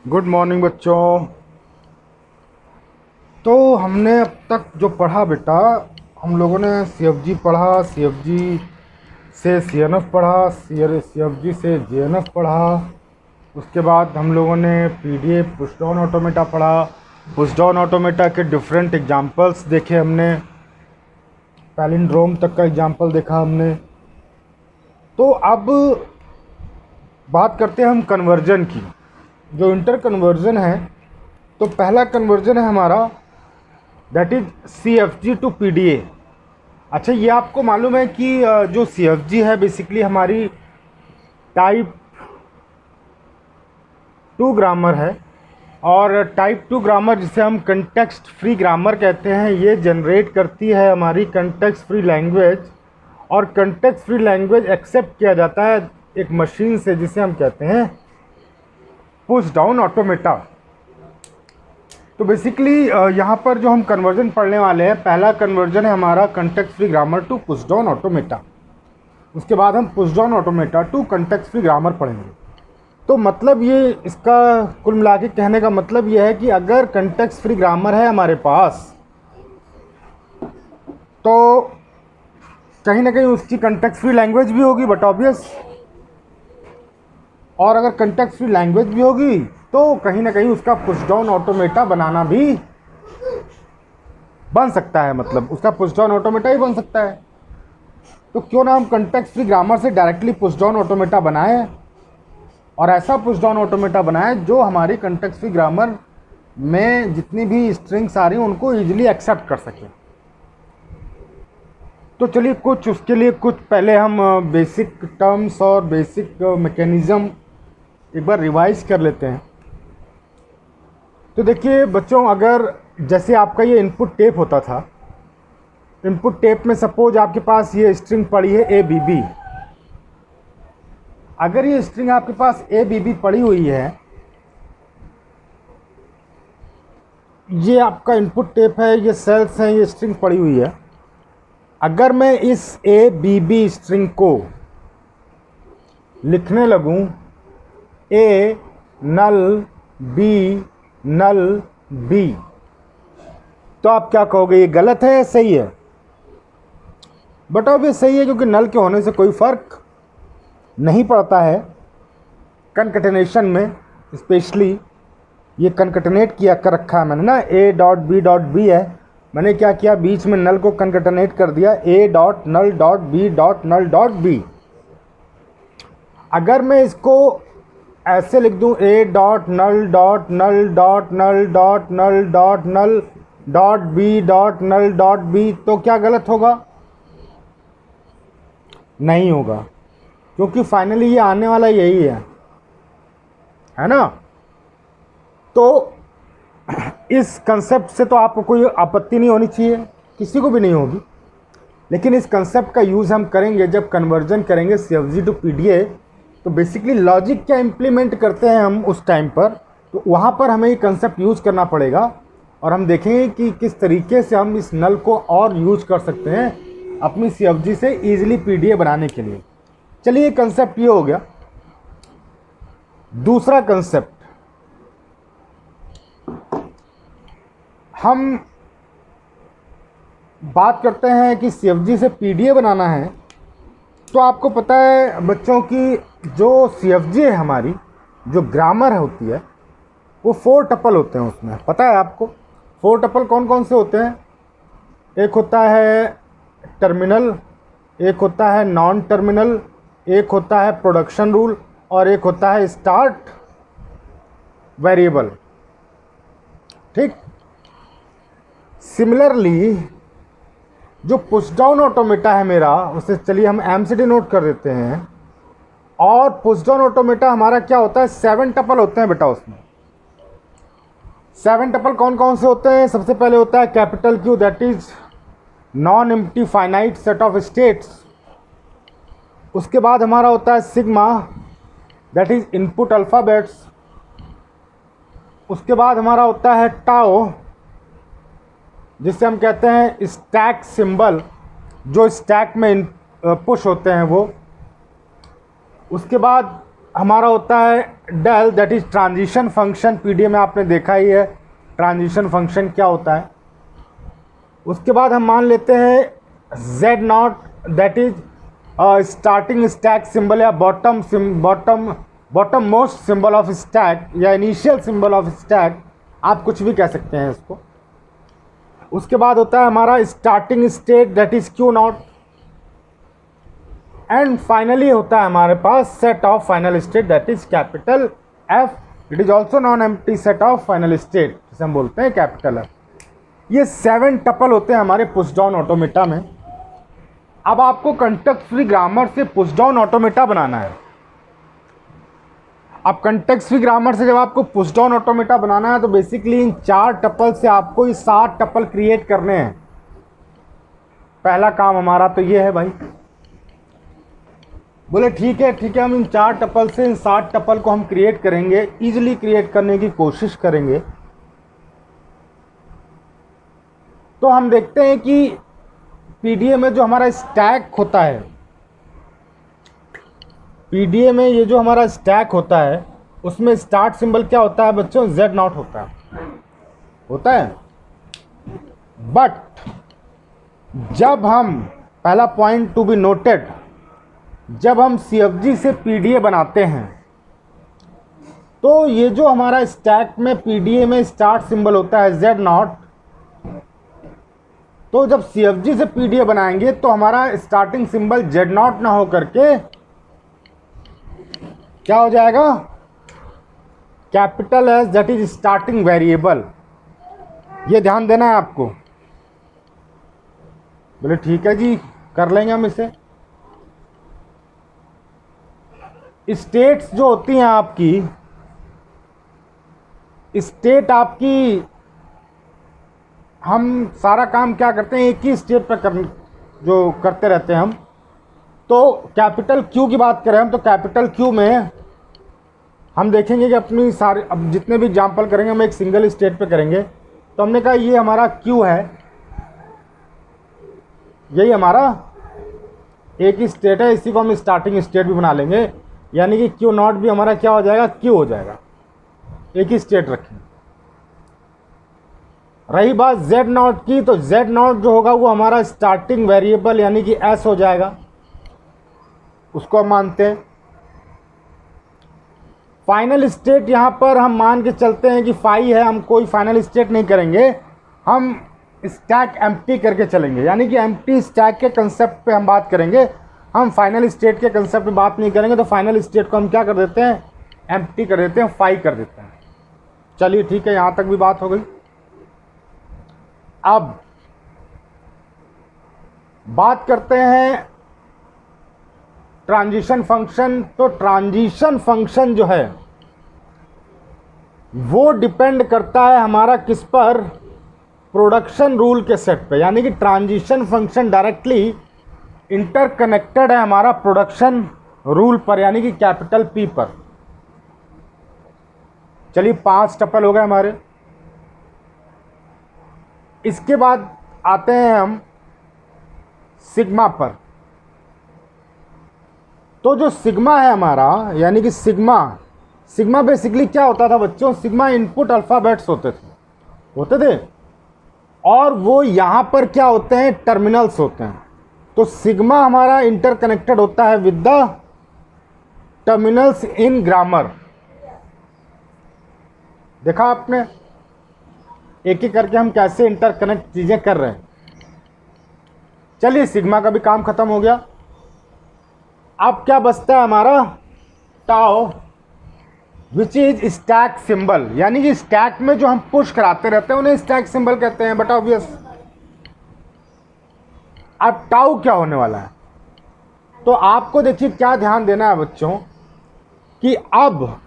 Good morning बच्चों। तो हमने अब तक जो पढ़ा बेटा, हम लोगों ने सीएफजी पढ़ा, सीएफजी से सीएनएफ पढ़ा, सीएफजी से जेएनएफ पढ़ा। उसके बाद हम लोगों ने पीडीए पुश डाउन ऑटोमेटा पढ़ा। पुश डाउन ऑटोमेटा के डिफरेंट एग्जांपल्स देखे हमने, पैलिंड्रोम तक का एग्जांपल देखा हमने। तो अब बात करते हैं हम कन्वर्जन की, जो इंटर कन्वर्जन है। तो पहला कन्वर्जन है हमारा, that is CFG to PDA। अच्छा, ये आपको मालूम है कि जो CFG है बेसिकली हमारी टाइप 2 ग्रामर है, और टाइप 2 ग्रामर जिसे हम कंटेक्स्ट फ्री ग्रामर कहते हैं, ये जनरेट करती है हमारी कंटेक्स्ट फ्री लैंग्वेज। और कंटेक्स्ट फ्री लैंग्वेज एक्सेप्ट किया जाता है एक मशीन से जिसे हम कहते हैं पुश डाउन ऑटोमेटा। तो बेसिकली यहाँ पर जो हम कन्वर्जन पढ़ने वाले हैं, पहला कन्वर्जन है हमारा context free grammar to push down automata. उसके बाद हम push down automata to context free grammar पढ़ेंगे। तो मतलब ये, इसका कुल मिला के कहने का मतलब ये है कि अगर कंटेक्स्ट फ्री ग्रामर है हमारे पास, तो कहीं ना कहीं उसकी कंटेक्स्ट फ्री लैंग्वेज भी होगी, बट ऑब्वियस। और अगर कंटेक्स्ट फ्री लैंग्वेज भी होगी तो कहीं ना कहीं उसका पुश डाउन ऑटोमेटा बनाना भी बन सकता है, मतलब उसका पुश डाउन ऑटोमेटा ही बन सकता है। तो क्यों ना हम कंटेक्स्ट फ्री ग्रामर से डायरेक्टली पुश डाउन ऑटोमेटा बनाएं, और ऐसा पुश डाउन ऑटोमेटा बनाएं जो हमारी कंटेक्स्ट फ्री ग्रामर में जितनी भी स्ट्रिंग्स आ रही हैं उनको ईजिली एक्सेप्ट कर सकें। तो चलिए कुछ उसके लिए कुछ पहले हम बेसिक टर्म्स और बेसिक मैकेनिज़्म एक बार रिवाइज कर लेते हैं। तो देखिए बच्चों, अगर जैसे आपका ये इनपुट टेप होता था, इनपुट टेप में सपोज आपके पास ये स्ट्रिंग पड़ी है ABB। अगर ये स्ट्रिंग आपके पास ABB पड़ी हुई है, ये आपका इनपुट टेप है, ये सेल्स हैं, ये स्ट्रिंग पड़ी हुई है। अगर मैं इस ABB स्ट्रिंग को लिखने लगूं A null B null B, तो आप क्या कहोगे, ये गलत है या सही है? बट अब ये सही है, क्योंकि नल के होने से कोई फर्क नहीं पड़ता है कनकटेनेशन में। स्पेशली ये कनकटेनेट किया कर रखा है मैंने ना, A dot B dot B है, मैंने क्या किया, बीच में नल को कनकटेनेट कर दिया, A dot null dot B dot null dot B। अगर मैं इसको ऐसे लिख दूं, A dot null dot null dot null dot null dot null dot B dot null dot B, तो क्या गलत होगा? नहीं होगा, क्योंकि फाइनली ये आने वाला यही है ना। तो इस कंसेप्ट से तो आपको कोई आपत्ति नहीं होनी चाहिए, किसी को भी नहीं होगी। लेकिन इस कंसेप्ट का यूज़ हम करेंगे जब कन्वर्जन करेंगे CFG टू PDA। तो बेसिकली लॉजिक क्या इम्प्लीमेंट करते हैं हम उस टाइम पर, तो वहाँ पर हमें ये कंसेप्ट यूज़ करना पड़ेगा, और हम देखेंगे कि किस तरीके से हम इस नल को और यूज कर सकते हैं अपनी CFG से ईजिली PDA बनाने के लिए। चलिए, कंसेप्ट ये हो गया। दूसरा कंसेप्ट, हम बात करते हैं कि CFG से PDA बनाना है। तो आपको पता है बच्चों की जो CFG है हमारी, जो ग्रामर होती है, वो 4 टपल होते हैं उसमें। पता है आपको 4 टपल कौन कौन से होते हैं? एक होता है टर्मिनल, एक होता है नॉन टर्मिनल, एक होता है प्रोडक्शन रूल, और एक होता है स्टार्ट वेरिएबल। ठीक, सिमिलरली जो पुश डाउन ऑटोमेटा है मेरा, उसे चलिए हम M से डिनोट कर देते हैं। और पुश डाउन ऑटोमेटा हमारा क्या होता है, 7 टपल होते हैं बेटा उसमें। 7 टपल कौन कौन से होते हैं? सबसे पहले होता है capital Q, that is non empty finite set of states. उसके बाद हमारा होता है sigma, that is input alphabets. उसके बाद हमारा होता है टाओ, जिससे हम कहते हैं स्टैक सिंबल, जो स्टैक में पुश होते हैं वो। उसके बाद हमारा होता है del, that is transition function. PDA में आपने देखा ही है ट्रांजिशन फंक्शन क्या होता है। उसके बाद हम मान लेते हैं Z naught, that is starting stack symbol या bottom most symbol of stack या इनिशियल सिंबल ऑफ स्टैक, आप कुछ भी कह सकते हैं इसको। उसके बाद होता है हमारा starting state, that is Q naught. And finally होता है हमारे पास set of final state, that is capital F. It is also non empty set of final state, जिसे हम बोलते हैं कैपिटल एफ। ये 7 टपल होते हैं हमारे पुश डाउन ऑटोमेटा में। अब आपको कंटेक्स्ट फ्री ग्रामर से पुश डाउन ऑटोमेटा बनाना है। अब कंटेक्स्ट फ्री ग्रामर से जब आपको पुश डाउन ऑटोमेटा बनाना है तो बेसिकली इन 4 टपल से आपको ये 7 टपल क्रिएट करने हैं। पहला काम हमारा तो ये है भाई। बोले ठीक है हम इन 4 टपल से इन 7 टपल को हम क्रिएट करेंगे, इजीली क्रिएट करने की कोशिश करेंगे। तो हम देखते हैं कि पीडीए में जो हमारा स्टैक होता है, पीडीए में ये जो हमारा स्टैक होता है उसमें स्टार्ट सिंबल क्या होता है बच्चों? जेड नॉट होता है। बट जब हम, पहला पॉइंट टू बी नोटेड, जब हम सीएफजी से पीडीए बनाते हैं तो ये जो हमारा स्टैक में पीडीए में स्टार्ट सिंबल होता है जेड नॉट, तो जब सीएफजी से पीडीए बनाएंगे तो हमारा स्टार्टिंग सिंबल जेड नॉट ना हो करके क्या हो जाएगा? Capital S, that is starting variable. ये ध्यान देना है आपको। बोले ठीक है जी, कर लेंगे हम इसे। स्टेट्स जो होती हैं आपकी, स्टेट आपकी, हम सारा काम क्या करते हैं एक ही स्टेट पर जो करते रहते हैं हम। तो कैपिटल क्यू की बात करें हम, तो कैपिटल क्यू में हम देखेंगे कि अपनी सारे, अब जितने भी एग्जाम्पल करेंगे हम एक सिंगल स्टेट पे करेंगे। तो हमने कहा ये हमारा क्यू है, यही हमारा एक ही स्टेट है, इसी को हम स्टार्टिंग स्टेट भी बना लेंगे। यानी कि क्यू नॉट भी हमारा क्या हो जाएगा? क्यू हो जाएगा। एक ही स्टेट रखेंगे। रही बात जेड नॉट की, तो जेड नॉट जो होगा वो हमारा स्टार्टिंग वेरिएबल यानी कि एस हो जाएगा, उसको हम मानते हैं। फाइनल स्टेट यहाँ पर हम मान के चलते हैं कि फाई है, हम कोई फाइनल स्टेट नहीं करेंगे, हम स्टैक एम्प्टी करके चलेंगे। यानी कि एम्प्टी स्टैक के कंसेप्ट पे हम बात करेंगे, हम फाइनल स्टेट के कंसेप्ट पे बात नहीं करेंगे। तो फाइनल स्टेट को हम क्या कर देते हैं? एम्प्टी कर देते हैं, फाई कर देते हैं। चलिए ठीक है, यहाँ तक भी बात हो गई। अब बात करते हैं ट्रांजिशन फंक्शन। तो ट्रांजिशन फंक्शन जो है वो डिपेंड करता है हमारा किस पर? प्रोडक्शन रूल के सेट पे। यानी कि ट्रांजिशन फंक्शन डायरेक्टली इंटरकनेक्टेड है हमारा प्रोडक्शन रूल पर, यानी कि कैपिटल पी पर। चलिए 5 टपल हो गए हमारे। इसके बाद आते हैं हम सिग्मा पर। तो जो सिग्मा है हमारा, यानी कि सिग्मा बेसिकली क्या होता था बच्चों? सिग्मा इनपुट अल्फ़ाबेट्स होते थे और वो यहाँ पर क्या होते हैं? टर्मिनल्स होते हैं। तो सिग्मा हमारा इंटरकनेक्टेड होता है with the terminals in grammar. देखा आपने एक एक करके हम कैसे इंटरकनेक्ट चीज़ें कर रहे हैं। चलिए सिग्मा का भी काम खत्म हो गया। अब क्या बचता है हमारा? Tau, which is stack symbol. यानी कि स्टैक में जो हम पुश कराते रहते हैं उन्हें स्टैक सिंबल कहते हैं, बट ऑब्वियस। अब टाउ क्या होने वाला है? तो आपको देखिए क्या ध्यान देना है बच्चों कि अब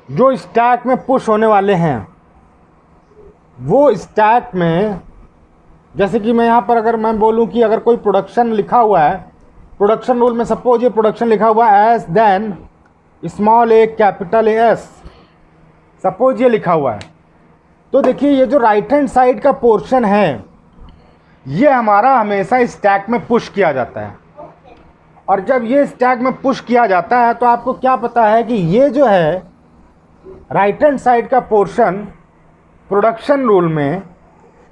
जो स्टैक में पुश होने वाले हैं वो स्टैक में, जैसे कि मैं यहाँ पर अगर मैं बोलूँ कि अगर कोई प्रोडक्शन लिखा हुआ है, प्रोडक्शन रूल में सपोज ये प्रोडक्शन लिखा हुआ है S then small A capital S, suppose ये लिखा हुआ है। तो देखिए ये जो राइट हैंड साइड का पोर्शन है ये हमारा हमेशा स्टैक में पुश किया जाता है और जब ये स्टैक में पुश किया जाता है तो आपको क्या पता है कि ये जो है राइट हैंड साइड का पोर्शन प्रोडक्शन रूल में,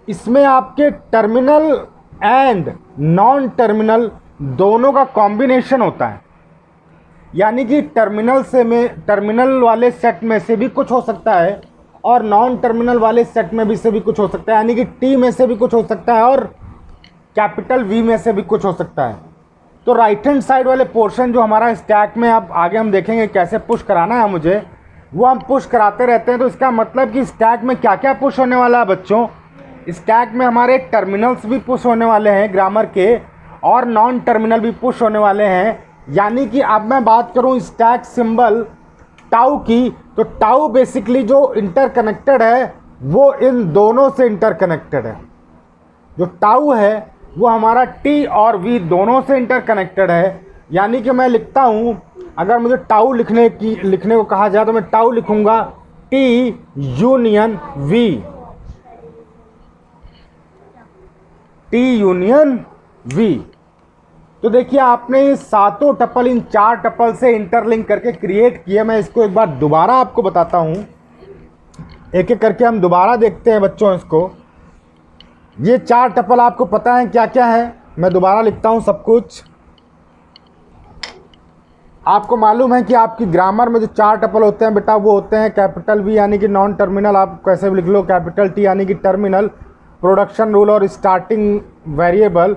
इसमें आपके टर्मिनल एंड नॉन टर्मिनल दोनों का कॉम्बिनेशन होता है। यानी कि टर्मिनल वाले सेट में से भी कुछ हो सकता है और नॉन टर्मिनल वाले सेट में भी से भी कुछ हो सकता है। यानी कि टी में से भी कुछ हो सकता है और कैपिटल वी में से भी कुछ हो सकता है। तो राइट हैंड साइड वाले पोर्शन जो हमारा स्टैक में, अब आगे हम देखेंगे कैसे पुश कराना है मुझे, वो हम पुश कराते रहते हैं। तो इसका मतलब कि स्टैक में क्या क्या पुश होने वाला है बच्चों, स्टैक में हमारे टर्मिनल्स भी पुश होने वाले हैं ग्रामर के और नॉन टर्मिनल भी पुश होने वाले हैं। यानी कि अब मैं बात करूं स्टैक सिंबल टाउ की, तो टाउ बेसिकली जो इंटरकनेक्टेड है वो इन दोनों से इंटरकनेक्टेड है। जो टाउ है वो हमारा टी और वी दोनों से इंटरकनेक्टेड है। यानी कि मैं लिखता हूं, अगर मुझे टाउ लिखने को कहा जाए तो मैं टाउ लिखूंगा T union V, T union V. तो देखिए आपने ये सातों टपल इन 4 टपल से इंटरलिंक करके क्रिएट किया। मैं इसको एक बार दोबारा आपको बताता हूँ, एक एक करके हम दोबारा देखते हैं बच्चों इसको। ये 4 टपल आपको पता है क्या क्या है, मैं दोबारा लिखता हूँ सब कुछ। आपको मालूम है कि आपकी ग्रामर में जो 4 टपल होते हैं बेटा, वो होते हैं कैपिटल वी यानी कि नॉन टर्मिनल, आप कैसे भी लिख लो, कैपिटल टी यानी कि टर्मिनल, प्रोडक्शन रूल और स्टार्टिंग वेरिएबल।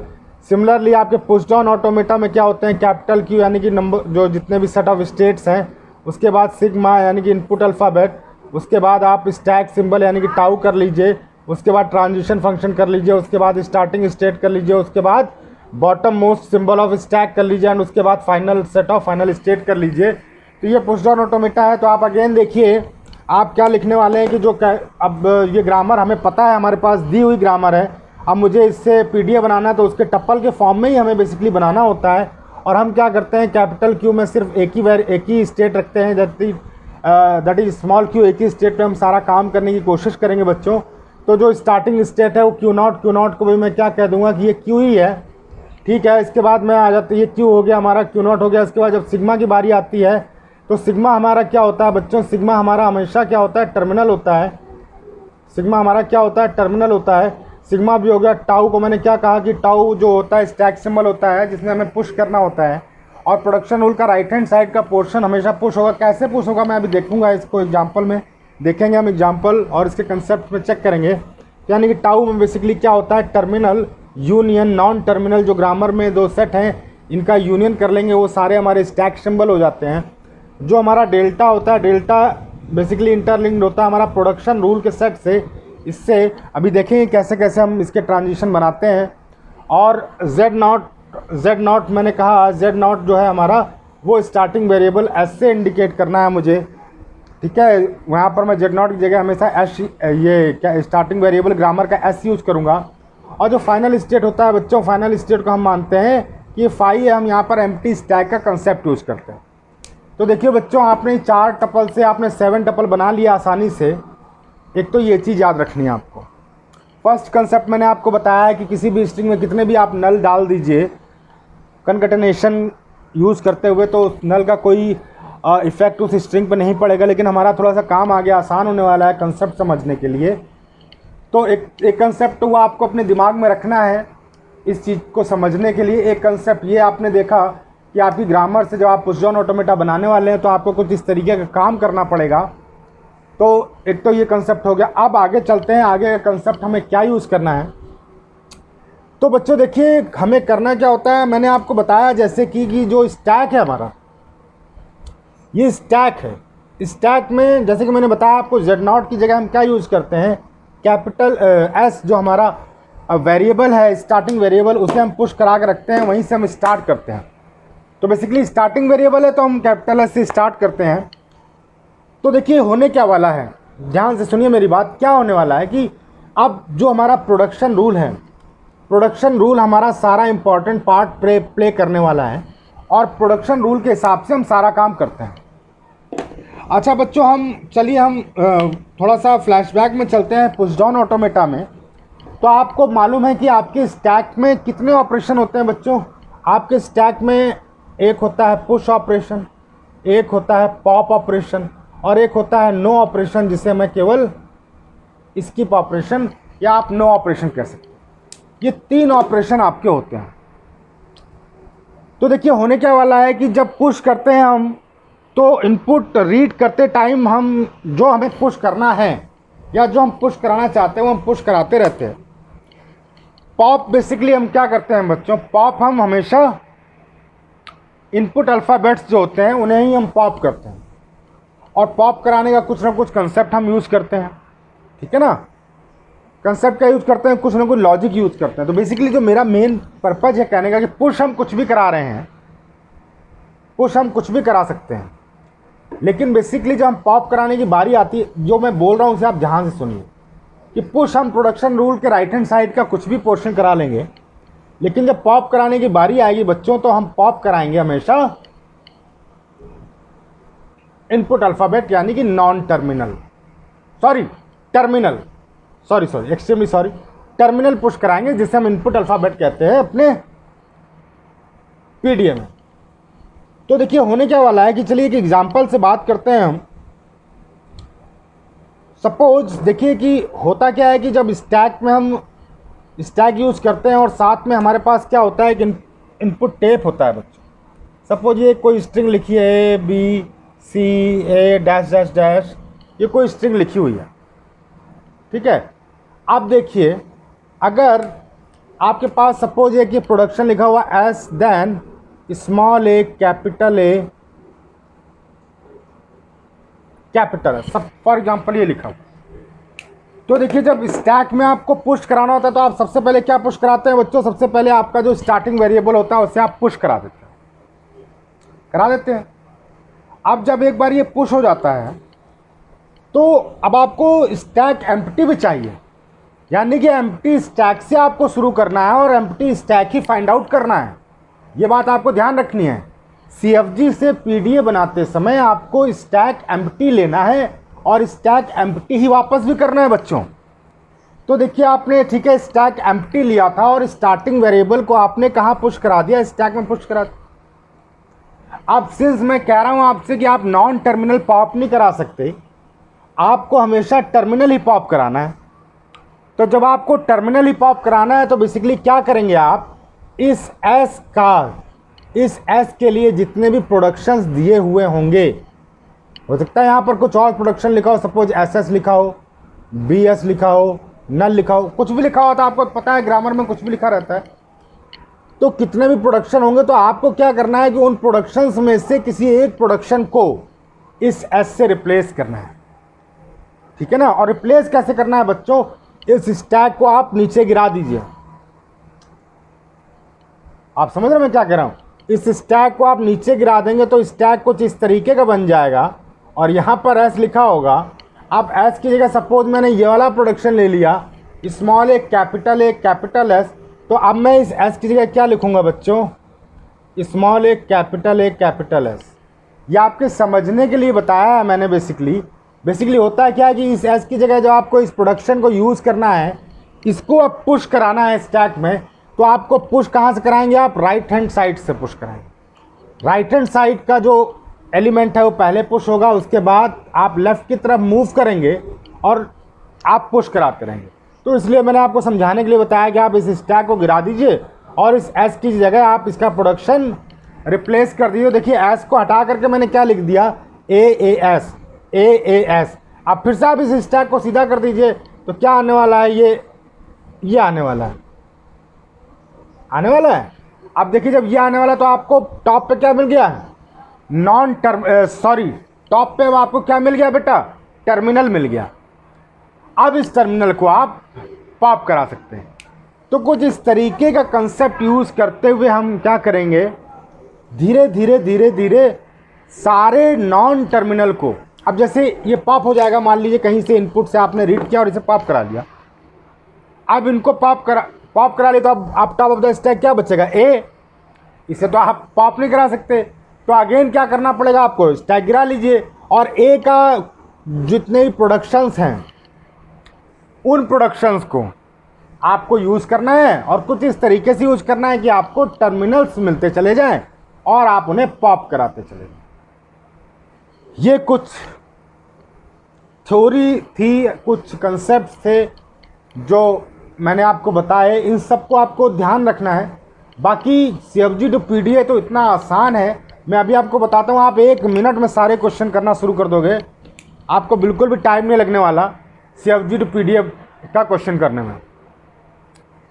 सिमिलरली आपके पुश डाउन ऑटोमेटा में क्या होते हैं, कैपिटल क्यू यानी कि नंबर, जो जितने भी सेट ऑफ स्टेट्स हैं, उसके बाद सिग्मा यानी कि इनपुट अल्फ़ाबेट, उसके बाद आप स्टैक सिंबल यानी कि टाउ कर लीजिए, उसके बाद ट्रांजिशन फंक्शन कर लीजिए, उसके बाद स्टार्टिंग स्टेट कर लीजिए, उसके बाद bottom most symbol of stack कर लीजिए एंड उसके बाद final set of final state कर लीजिए। तो ये पुश डाउन ऑटोमेटा है। तो आप अगेन देखिए आप क्या लिखने वाले हैं कि जो अब ये ग्रामर हमें पता है, हमारे पास दी हुई ग्रामर है। अब मुझे इससे पीडीएफ बनाना है तो उसके टप्पल के फॉर्म में ही हमें बेसिकली बनाना होता है। और हम क्या करते हैं, कैपिटल क्यू में सिर्फ एक ही स्टेट रखते हैं, दैट इज स्मॉल क्यू। एक ही स्टेट पे हम सारा काम करने की कोशिश करेंगे बच्चों। तो जो स्टार्टिंग स्टेट है वो क्यू नॉट को भी मैं क्या कह दूंगा कि ये क्यू ही है, ठीक है। इसके बाद में आ जाती है, ये क्यू हो गया हमारा, क्यू नॉट हो गया। इसके बाद जब सिग्मा की बारी आती है तो सिग्मा हमारा क्या होता है बच्चों, सिग्मा हमारा हमेशा क्या होता है, टर्मिनल होता है। सिग्मा हमारा क्या होता है, टर्मिनल होता है। सिग्मा भी हो गया। टाउ को मैंने क्या कहा कि टाउ जो होता है स्टैक सिंबल होता है जिसमें हमें पुश करना होता है। और प्रोडक्शन रूल का राइट हैंड साइड का पोर्शन हमेशा पुश होगा। कैसे पुश होगा मैं अभी देखूंगा, इसको एग्जाम्पल में देखेंगे हम एग्जाम्पल और इसके कंसेप्ट में चेक करेंगे। यानी कि टाउ में बेसिकली क्या होता है, टर्मिनल यूनियन नॉन टर्मिनल, जो ग्रामर में 2 सेट हैं इनका यूनियन कर लेंगे, वो सारे हमारे स्टैक सिंबल हो जाते हैं। जो हमारा डेल्टा होता है, डेल्टा बेसिकली इंटरलिंक्ड होता है हमारा प्रोडक्शन रूल के सेट से। इससे अभी देखेंगे कैसे कैसे हम इसके ट्रांजिशन बनाते हैं। और जेड नॉट मैंने कहा, जेड नॉट जो है हमारा वो स्टार्टिंग वेरिएबल एस से इंडिकेट करना है मुझे, ठीक है। वहाँ पर मैं जेड नॉट की जगह हमेशा एस, ये क्या स्टार्टिंग वेरिएबल ग्रामर का एस यूज़ करूँगा। और जो फाइनल स्टेट होता है बच्चों, फाइनल स्टेट को हम मानते हैं कि ये फाई है, हम यहाँ पर एम्प्टी स्टैक का कंसेप्ट यूज़ करते हैं। तो देखिए बच्चों, आपने 4 टपल से आपने 7 टपल बना लिया आसानी से। एक तो ये चीज़ याद रखनी है आपको। फर्स्ट कंसेप्ट मैंने आपको बताया है कि किसी भी स्ट्रिंग में कितने भी आप नल डाल दीजिए कनकटेनेशन यूज़ करते हुए, तो उस नल का कोई इफेक्ट उस स्ट्रिंग पर नहीं पड़ेगा। लेकिन हमारा थोड़ा सा काम आगे आसान होने वाला है कंसेप्ट समझने के लिए। तो एक कंसेप्ट वो आपको अपने दिमाग में रखना है इस चीज़ को समझने के लिए। एक कंसेप्ट ये आपने देखा कि आपकी ग्रामर से जब आप पुश डाउन ऑटोमेटा बनाने वाले हैं तो आपको कुछ इस तरीके का काम करना पड़ेगा। तो एक तो ये कंसेप्ट हो गया। अब आगे चलते हैं, आगे का कंसेप्ट हमें क्या यूज़ करना है। तो बच्चों देखिए हमें करना क्या होता है, मैंने आपको बताया जैसे कि जो स्टैक है हमारा, ये स्टैक है। स्टैक में जैसे कि मैंने बताया आपको, जेड नॉट की जगह हम क्या यूज़ करते हैं, कैपिटल एस जो हमारा वेरिएबल है, स्टार्टिंग वेरिएबल, उसे हम पुश करा के रखते हैं, वहीं से हम स्टार्ट करते हैं। तो बेसिकली स्टार्टिंग वेरिएबल है तो हम कैपिटल एस से स्टार्ट करते हैं। तो देखिए होने क्या वाला है, ध्यान से सुनिए मेरी बात। क्या होने वाला है कि अब जो हमारा प्रोडक्शन रूल है, प्रोडक्शन रूल हमारा सारा इंपॉर्टेंट पार्ट प्ले करने वाला है और प्रोडक्शन रूल के हिसाब से हम सारा काम करते हैं। अच्छा बच्चों, हम थोड़ा सा फ्लैशबैक में चलते हैं पुश डाउन ऑटोमेटा में। तो आपको मालूम है कि आपके स्टैक में कितने ऑपरेशन होते हैं बच्चों। आपके स्टैक में एक होता है पुश ऑपरेशन, एक होता है पॉप ऑपरेशन, और एक होता है नो ऑपरेशन, जिसे मैं केवल स्किप ऑपरेशन या आप नो ऑपरेशन कह सकते हैं। ये 3 ऑपरेशन आपके होते हैं। तो देखिए होने क्या वाला है कि जब पुश करते हैं हम, तो इनपुट रीड करते टाइम हम जो हमें पुश करना है या जो हम पुश कराना चाहते हैं वो हम पुश कराते रहते हैं। पॉप बेसिकली हम क्या करते हैं बच्चों, पॉप हम हमेशा इनपुट अल्फ़ाबेट्स जो होते हैं उन्हें ही हम पॉप करते हैं, और पॉप कराने का कुछ ना कुछ कंसेप्ट हम यूज़ करते हैं, ठीक है ना। कंसेप्ट का यूज़ करते हैं, कुछ ना कुछ लॉजिक यूज़ करते हैं। तो बेसिकली जो मेरा मेन पर्पज़ है कहने का कि पुश हम कुछ भी करा रहे हैं, पुश हम कुछ भी करा सकते हैं, लेकिन बेसिकली जब हम पॉप कराने की बारी आती है, जो मैं बोल रहा हूँ उसे आप ध्यान से सुनिए कि पुश हम प्रोडक्शन रूल के राइट हैंड साइड का कुछ भी पोर्शन करा लेंगे, लेकिन जब पॉप कराने की बारी आएगी बच्चों तो हम पॉप कराएंगे हमेशा इनपुट अल्फ़ाबेट, यानी कि non terminal, terminal, extremely sorry, terminal push कराएंगे, जिसे हम इनपुट अल्फ़ाबेट कहते हैं अपने पीडीए में। तो देखिए होने क्या वाला है कि चलिए एक एग्जांपल से बात करते हैं हम। सपोज देखिए कि होता क्या है कि जब स्टैक में हम स्टैक यूज़ करते हैं और साथ में हमारे पास क्या होता है कि इनपुट टेप होता है बच्चों। सपोज ये कोई स्ट्रिंग लिखी है A B C A dash dash dash, ये कोई स्ट्रिंग लिखी हुई है, ठीक है। अब देखिए अगर आपके पास सपोज है कि प्रोडक्शन लिखा हुआ S then small A capital है, सब फॉर एग्जांपल ये लिखा हुआ। तो देखिए जब स्टैक में आपको पुश कराना होता है तो आप सबसे पहले क्या पुश कराते हैं बच्चों, सबसे पहले आपका जो स्टार्टिंग वेरिएबल होता है उसे आप पुश करा देते हैं। अब जब एक बार ये पुश हो जाता है तो अब आपको स्टैक एम्प्टी भी चाहिए, यानी कि एम्प्टी स्टैक से आपको शुरू करना है और एम्प्टी स्टैक ही फाइंड आउट करना है। ये बात आपको ध्यान रखनी है। CFG से PDA बनाते समय आपको स्टैक एम्प्टी लेना है और स्टैक एम्प्टी ही वापस भी करना है बच्चों। तो देखिए आपने ठीक है स्टैक एम्प्टी लिया था और स्टार्टिंग वेरिएबल को आपने कहाँ पुश करा दिया, स्टैक में पुश करा दिया। अब सिंस मैं कह रहा हूँ आपसे कि आप नॉन टर्मिनल पॉप नहीं करा सकते, आपको हमेशा टर्मिनल ही पॉप कराना है। तो जब आपको टर्मिनल ही पॉप कराना है तो बेसिकली क्या करेंगे आप, इस एस के लिए जितने भी प्रोडक्शंस दिए हुए होंगे, हो सकता है यहाँ पर कुछ और प्रोडक्शन लिखा हो, सपोज SS लिखा हो, BS लिखा हो, नल लिखा हो, कुछ भी लिखा होता है, आपको पता है ग्रामर में कुछ भी लिखा रहता है। तो कितने भी प्रोडक्शन होंगे तो आपको क्या करना है कि उन प्रोडक्शंस में से किसी एक प्रोडक्शन को इस S से रिप्लेस करना है, ठीक है ना। और रिप्लेस कैसे करना है बच्चों, इस स्टैक को आप नीचे गिरा दीजिए। आप समझ रहे हैं मैं क्या कह रहा हूँ, इस स्टैक को आप नीचे गिरा देंगे तो स्टैक कुछ इस तरीके का बन जाएगा और यहाँ पर S लिखा होगा। अब S की जगह सपोज मैंने ये वाला प्रोडक्शन ले लिया, स्मॉल ए कैपिटल S, तो अब मैं इस S की जगह क्या लिखूँगा बच्चों, स्मॉल ए कैपिटल S। ये आपके समझने के लिए बताया है मैंने। बेसिकली होता है क्या है कि इस S की जगह जब आपको इस प्रोडक्शन को यूज़ करना है, इसको अब पुश कराना है स्टैक में, तो आपको पुश कहाँ से कराएंगे, आप राइट हैंड साइड से पुश कराएंगे। राइट हैंड साइड का जो एलिमेंट है वो पहले पुश होगा, उसके बाद आप लेफ़्ट की तरफ मूव करेंगे और आप पुश कराते रहेंगे। तो इसलिए मैंने आपको समझाने के लिए बताया कि आप इस स्टैक को गिरा दीजिए और इस S की जगह आप इसका प्रोडक्शन रिप्लेस कर दीजिए। देखिए S को हटा करके मैंने क्या लिख दिया, AAS। अब फिर से आप इस स्टैक को सीधा कर दीजिए तो क्या आने वाला है, ये आने वाला है। अब देखिए जब ये आने वाला तो आपको टॉप पे क्या मिल गया, टॉप पे आपको क्या मिल गया बेटा, टर्मिनल मिल गया। अब इस टर्मिनल को आप पॉप करा सकते हैं। तो कुछ इस तरीके का कंसेप्ट यूज़ करते हुए हम क्या करेंगे, धीरे धीरे सारे नॉन टर्मिनल को, अब जैसे ये पॉप हो जाएगा, मान लीजिए कहीं से इनपुट से आपने रीड किया और इसे पॉप करा दिया। अब इनको पॉप करा लिया तो अब आप टॉप ऑफ द स्टैक क्या बचेगा, A। इसे तो आप पॉप नहीं करा सकते, तो अगेन क्या करना पड़ेगा आपको, स्टैक गिरा लीजिए और A का जितने भी प्रोडक्शंस हैं उन प्रोडक्शंस को आपको यूज़ करना है और कुछ इस तरीके से यूज़ करना है कि आपको टर्मिनल्स मिलते चले जाएं और आप उन्हें पॉप कराते चले जाएं। ये कुछ थ्योरी थी, कुछ कंसेप्ट थे जो मैंने आपको बताए। इन सबको आपको ध्यान रखना है। बाकी CFG टू PDA तो इतना आसान है, मैं अभी आपको बताता हूँ। आप 1 मिनट में सारे क्वेश्चन करना शुरू कर दोगे, आपको बिल्कुल भी टाइम नहीं लगने वाला CFG टू PDA का क्वेश्चन करने में।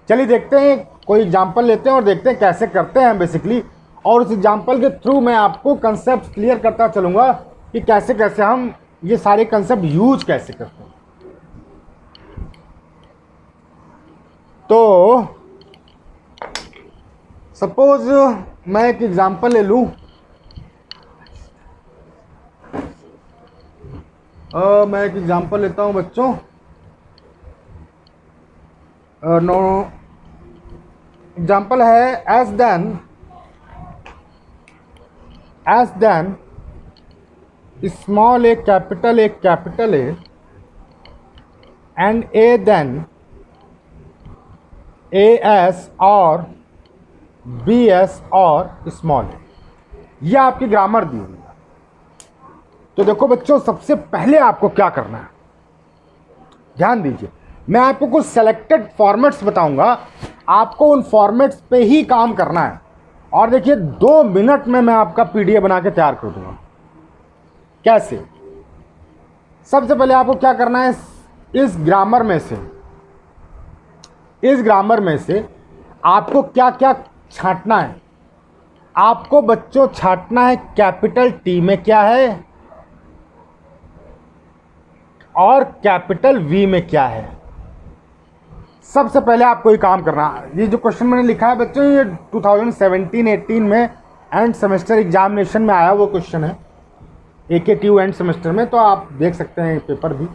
चलिए देखते हैं, कोई एग्जाम्पल लेते हैं और देखते हैं कैसे करते हैं बेसिकली। और उस एग्जाम्पल के थ्रू मैं आपको कंसेप्ट क्लियर करता चलूँगा कि कैसे कैसे हम ये सारे कंसेप्ट यूज कैसे करते हैं। तो सपोज मैं एक एग्जाम्पल ले लूँ। मैं एक एग्जाम्पल लेता हूँ बच्चों। नो एग्जाम्पल है S then small A capital A and A then AS और BS और स्मॉल ए। यह आपकी ग्रामर दी हुई है। तो देखो बच्चों, सबसे पहले आपको क्या करना है, ध्यान दीजिए। मैं आपको कुछ सेलेक्टेड फॉर्मेट्स बताऊंगा, आपको उन फॉर्मेट्स पे ही काम करना है। और देखिए 2 मिनट में मैं आपका PDF बना के तैयार कर दूंगा। कैसे? सबसे पहले आपको क्या करना है, इस ग्रामर में से आपको क्या क्या छांटना है। आपको बच्चों छांटना है कैपिटल T में क्या है और कैपिटल V में क्या है। सबसे पहले आपको ये काम करना है। ये जो क्वेश्चन मैंने लिखा है बच्चों, ये 2017-18 में एंड सेमेस्टर एग्जामिनेशन में आया वो क्वेश्चन है, AKTU एंड सेमेस्टर में। तो आप देख सकते हैं पेपर भी।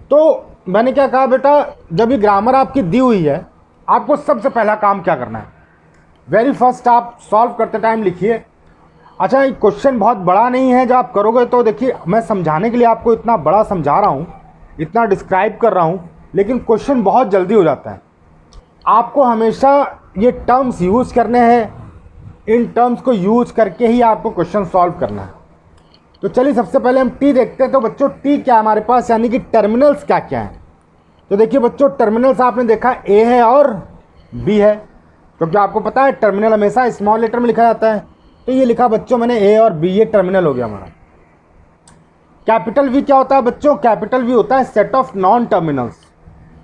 तो मैंने क्या कहा बेटा, जब ये ग्रामर आपकी दी हुई है, आपको सबसे पहला काम क्या करना है, वेरी फर्स्ट आप सॉल्व करते टाइम लिखिए। अच्छा, ये क्वेश्चन बहुत बड़ा नहीं है, जब आप करोगे तो देखिए, मैं समझाने के लिए आपको इतना बड़ा समझा रहा हूँ, इतना डिस्क्राइब कर रहा हूँ, लेकिन क्वेश्चन बहुत जल्दी हो जाता है। आपको हमेशा ये टर्म्स यूज़ करने हैं, इन टर्म्स को यूज़ करके ही आपको क्वेश्चन सॉल्व करना है। तो चलिए सबसे पहले हम T देखते हैं। तो बच्चों T क्या है हमारे पास, यानी कि टर्मिनल्स क्या क्या हैं। तो देखिए बच्चों, टर्मिनल्स आपने देखा A है और B है, क्योंकि आपको पता है टर्मिनल हमेशा स्मॉल लेटर में लिखा जाता है। तो ये लिखा बच्चों मैंने A और B, ये टर्मिनल हो गया हमारा। कैपिटल V क्या होता है बच्चों, कैपिटल V होता है सेट ऑफ नॉन टर्मिनल्स।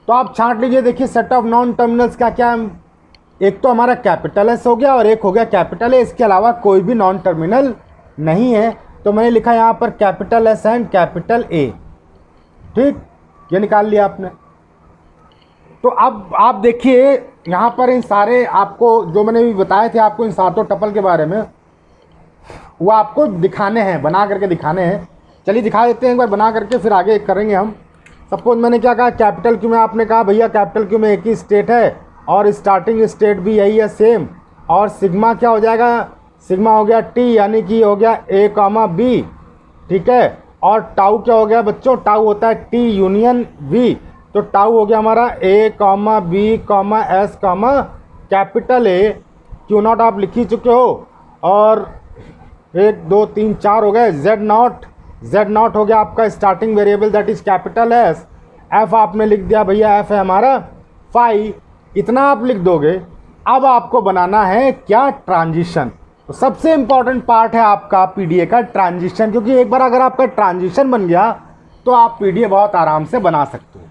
तो आप छांट लीजिए, देखिए सेट ऑफ नॉन टर्मिनल्स क्या क्या है। एक तो हमारा कैपिटल S हो गया और एक हो गया कैपिटल A, इसके अलावा कोई भी नॉन टर्मिनल नहीं है। तो मैंने लिखा यहाँ पर capital S and capital A, ठीक, ये निकाल लिया आपने। तो अब आप देखिए यहाँ पर इन सारे आपको जो मैंने भी बताए थे आपको इन सातों टपल के बारे में, वो आपको दिखाने हैं, बना करके दिखाने हैं। चलिए दिखा देते हैं एक बार बना करके, फिर आगे करेंगे हम। सपोज मैंने क्या कहा, कैपिटल क्यू में आपने कहा भैया कैपिटल क्यू में एक ही स्टेट है और स्टार्टिंग स्टेट भी यही है सेम। और सिग्मा क्या हो जाएगा, सिग्मा हो गया T, यानी कि हो गया A, B, ठीक है। और टाउ क्या हो गया बच्चों, टाउ होता है T यूनियन V। तो टाउ हो गया हमारा A, B, S, capital A। Q not आप लिख ही चुके हो। और 1 2 3 4 हो गए। Z नॉट हो गया आपका starting variable, that is capital S। F आपने लिख दिया भैया, F है हमारा फाई। इतना आप लिख दोगे। अब आपको बनाना है क्या, ट्रांजिशन। तो सबसे इंपॉर्टेंट पार्ट है आपका PDA का ट्रांजिशन, क्योंकि एक बार अगर आपका ट्रांजिशन बन गया तो आप PDA बहुत आराम से बना सकते हो।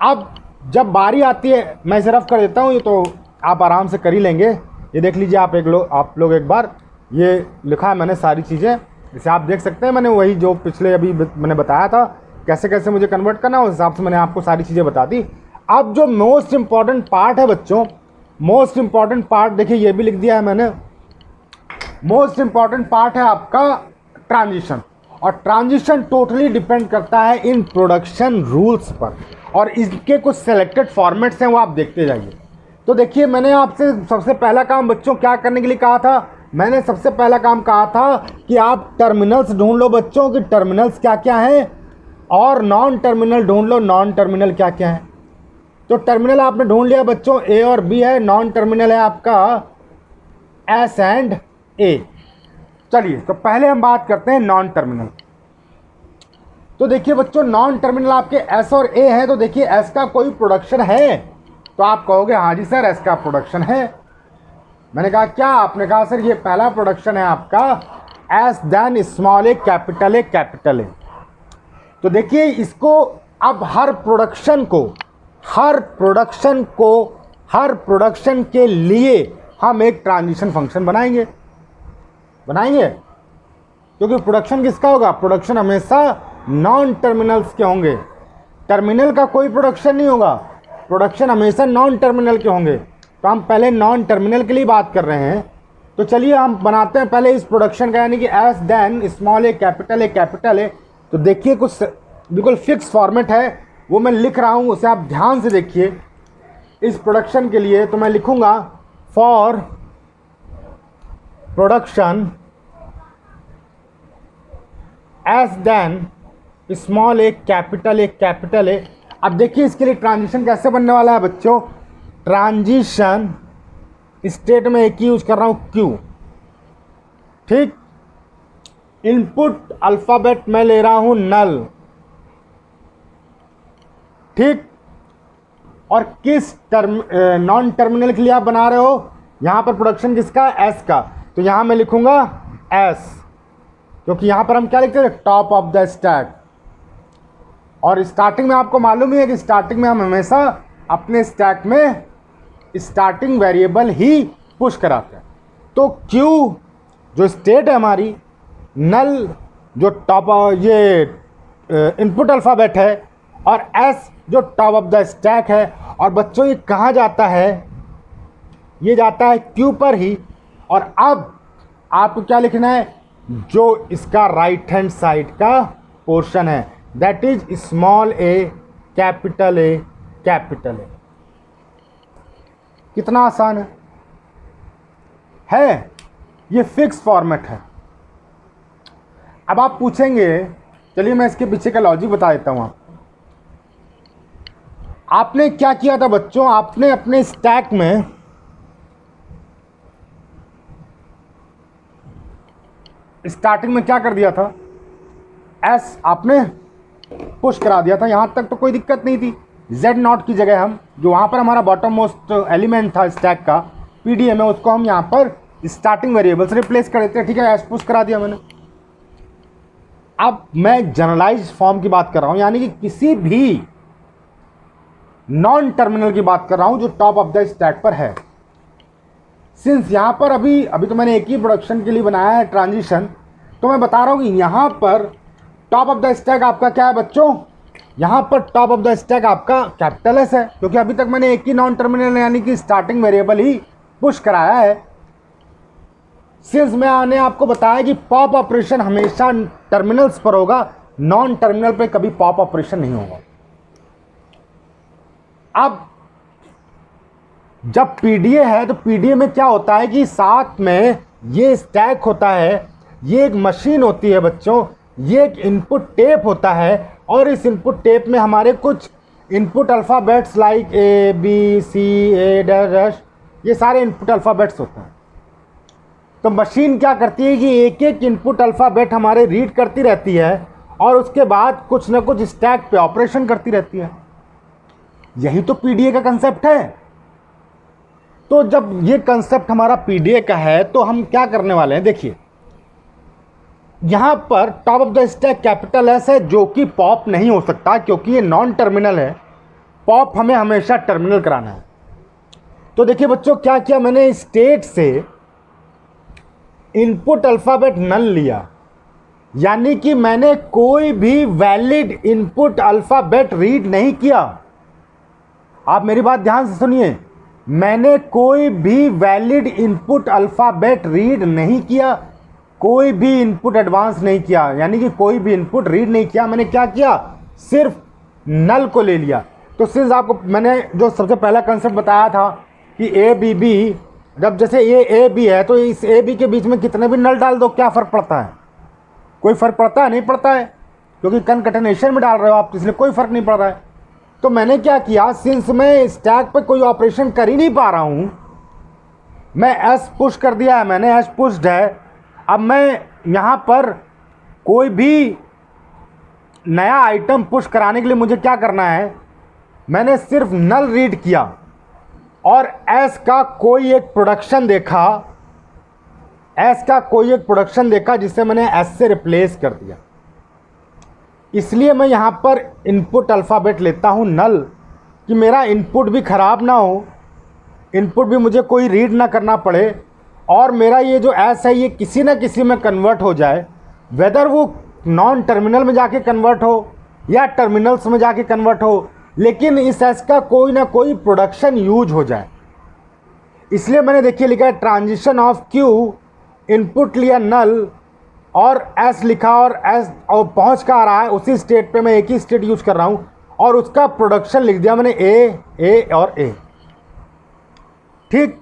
अब जब बारी आती है, मैं इसे रफ कर देता हूँ, ये तो आप आराम से कर ही लेंगे। ये देख लीजिए आप लोग एक बार, ये लिखा है मैंने सारी चीज़ें, जैसे आप देख सकते हैं। मैंने वही जो पिछले अभी मैंने बताया था कैसे कैसे मुझे कन्वर्ट करना, उस हिसाब से मैंने आपको सारी चीज़ें बता दी। अब जो मोस्ट इम्पॉर्टेंट पार्ट है बच्चों, मोस्ट इम्पॉर्टेंट पार्ट देखिए, ये भी लिख दिया है मैंने। मोस्ट इम्पॉर्टेंट पार्ट है आपका ट्रांजिशन, और ट्रांजिशन टोटली डिपेंड करता है इन प्रोडक्शन रूल्स पर, और इसके कुछ सेलेक्टेड फॉर्मेट्स हैं, वो आप देखते जाइए। तो देखिए, मैंने आपसे सबसे पहला काम बच्चों क्या करने के लिए कहा था, मैंने सबसे पहला काम कहा था कि आप टर्मिनल्स ढूंढ लो बच्चों कि टर्मिनल्स क्या क्या हैं, और नॉन टर्मिनल ढूंढ लो, नॉन टर्मिनल क्या क्या है। तो टर्मिनल आपने ढूंढ लिया बच्चों, A और B है। नॉन टर्मिनल है आपका S एंड ए। चलिए तो पहले हम बात करते हैं नॉन टर्मिनल। तो देखिए बच्चों, नॉन टर्मिनल आपके एस और ए है, तो देखिए एस का कोई प्रोडक्शन है, तो आप कहोगे हाँ जी सर एस का प्रोडक्शन है। मैंने कहा क्या? आपने कहा सर ये पहला प्रोडक्शन है आपका S then small A capital A capital A. तो देखिए इसको अब हर प्रोडक्शन के लिए हम एक ट्रांजिशन फंक्शन बनाएंगे, क्योंकि प्रोडक्शन किसका होगा? प्रोडक्शन हमेशा नॉन टर्मिनल्स के होंगे, टर्मिनल का कोई प्रोडक्शन नहीं होगा, प्रोडक्शन हमेशा नॉन टर्मिनल के होंगे। तो हम पहले नॉन टर्मिनल के लिए बात कर रहे हैं, तो चलिए हम बनाते हैं पहले इस प्रोडक्शन का, यानी कि S then small A capital A. तो देखिए कुछ बिल्कुल फिक्स फॉर्मेट है, वो मैं लिख रहा हूँ, उसे आप ध्यान से देखिए। इस प्रोडक्शन के लिए तो मैं लिखूँगा for production S then small A capital A. अब देखिए इसके लिए ट्रांजिशन कैसे बनने वाला है बच्चों? ट्रांजिशन स्टेट में एक ही यूज कर रहा हूं क्यू, ठीक। इनपुट अल्फाबेट मैं ले रहा हूं नल, ठीक। और किस नॉन टर्मिनल के लिए आप बना रहे हो? यहां पर प्रोडक्शन किसका? एस का, तो यहां मैं लिखूंगा एस, क्योंकि यहां पर हम क्या लिखते हैं? Top of the stack. और स्टार्टिंग में आपको मालूम ही है कि स्टार्टिंग में हम हमेशा अपने स्टैक में स्टार्टिंग वेरिएबल ही पुश कराते हैं। तो क्यू जो स्टेट है हमारी, नल जो टॉप ये इनपुट अल्फ़ाबेट है, और एस जो टॉप ऑफ द स्टैक है। और बच्चों ये कहाँ जाता है? ये जाता है क्यू पर ही। और अब आपको क्या लिखना है? जो इसका राइट हैंड साइड का पोर्शन है, that is small A capital ए। कितना आसान है? ये फिक्स फॉर्मेट है। अब आप पूछेंगे, चलिए मैं इसके पीछे का लॉजिक बता देता हूं। आपने क्या किया था बच्चों? आपने अपने स्टैक में स्टार्टिंग में क्या कर दिया था? एस आपने पुश करा दिया था, यहां तक तो कोई दिक्कत नहीं थी। जेड नॉट की जगह हम जो वहां पर हमारा बॉटम मोस्ट एलिमेंट था स्टैक का पीडीएम है, उसको हम यहां पर स्टार्टिंग वेरिएबल से रिप्लेस कर देते हैं, ठीक है। एस पुश करा दिया मैंने। अब मैं जनरलाइज फॉर्म की बात कर रहा हूं, यानी कि किसी भी नॉन टर्मिनल की बात कर रहा हूं जो टॉप ऑफ द स्टैक पर है। सिंस यहां पर अभी तो मैंने एक ही प्रोडक्शन के लिए बनाया है ट्रांजिशन, तो मैं बता रहा हूं कि यहां पर टॉप ऑफ द स्टैक आपका क्या है बच्चों? यहां पर टॉप ऑफ द स्टैक आपका कैपिटल एस है, क्योंकि अभी तक मैंने एक ही नॉन टर्मिनल यानी कि स्टार्टिंग वेरिएबल ही पुश कराया है। सिंस मैंने आपको बताया कि पॉप ऑपरेशन हमेशा टर्मिनल्स पर होगा, नॉन टर्मिनल पे कभी पॉप ऑपरेशन नहीं होगा। अब जब पीडीए है तो पीडीए में क्या होता है कि साथ में ये स्टैक होता है, ये एक मशीन होती है बच्चों, ये एक इनपुट टेप होता है, और इस इनपुट टेप में हमारे कुछ input alphabets like A B C A dash, ये सारे इनपुट अल्फ़ाबेट्स होते हैं। तो मशीन क्या करती है कि एक एक इनपुट अल्फ़ाबेट हमारे रीड करती रहती है, और उसके बाद कुछ ना कुछ स्टैक पे ऑपरेशन करती रहती है। यही तो पीडीए का कंसेप्ट है। तो जब ये कंसेप्ट हमारा पीडीए का है, तो हम क्या करने वाले हैं? देखिए यहां पर top of the stack capital S है, जो कि पॉप नहीं हो सकता क्योंकि ये नॉन टर्मिनल है। पॉप हमें हमेशा टर्मिनल कराना है। तो देखिए बच्चों क्या किया मैंने? स्टेट से इनपुट अल्फ़ाबेट नल लिया, यानी कि मैंने कोई भी वैलिड इनपुट अल्फ़ाबेट रीड नहीं किया। आप मेरी बात ध्यान से सुनिए, मैंने कोई भी वैलिड इनपुट अल्फ़ाबेट रीड नहीं किया, कोई भी इनपुट एडवांस नहीं किया, यानी कि कोई भी इनपुट रीड नहीं किया। मैंने क्या किया? सिर्फ नल को ले लिया। तो सिर्फ आपको मैंने जो सबसे पहला कंसेप्ट बताया था कि ए बी बी, जब जैसे ये ए बी है तो इस ए बी के बीच में कितने भी नल डाल दो, क्या फ़र्क पड़ता है? कोई फ़र्क पड़ता है? नहीं पड़ता है, क्योंकि कनकैटिनेशन में डाल रहे हो आप, इसलिए कोई फ़र्क नहीं पड़ रहा है। तो मैंने क्या किया, सिंस मैं स्टैक पे कोई ऑपरेशन कर ही नहीं पा रहा हूँ, मैं एस पुश कर दिया है, मैंने एस पुश्ड है। अब मैं यहाँ पर कोई भी नया आइटम पुश कराने के लिए मुझे क्या करना है, मैंने सिर्फ नल रीड किया और एस का कोई एक प्रोडक्शन देखा, एस का कोई एक प्रोडक्शन देखा जिसे मैंने एस से रिप्लेस कर दिया। इसलिए मैं यहाँ पर इनपुट अल्फ़ाबेट लेता हूँ नल, कि मेरा इनपुट भी ख़राब ना हो, इनपुट भी मुझे कोई रीड ना करना पड़े, और मेरा ये जो एस है ये किसी न किसी में कन्वर्ट हो जाए, वेदर वो नॉन टर्मिनल में जाके कन्वर्ट हो या टर्मिनल्स में जाके कन्वर्ट हो, लेकिन इस एस का कोई ना कोई प्रोडक्शन यूज हो जाए। इसलिए मैंने देखिए लिखा है ट्रांजिशन ऑफ क्यू, इनपुट लिया नल और एस लिखा, और एस और पहुंच का आ रहा है उसी स्टेट पे, मैं एक ही स्टेट यूज कर रहा हूं, और उसका प्रोडक्शन लिख दिया मैंने ए और ए। ठीक,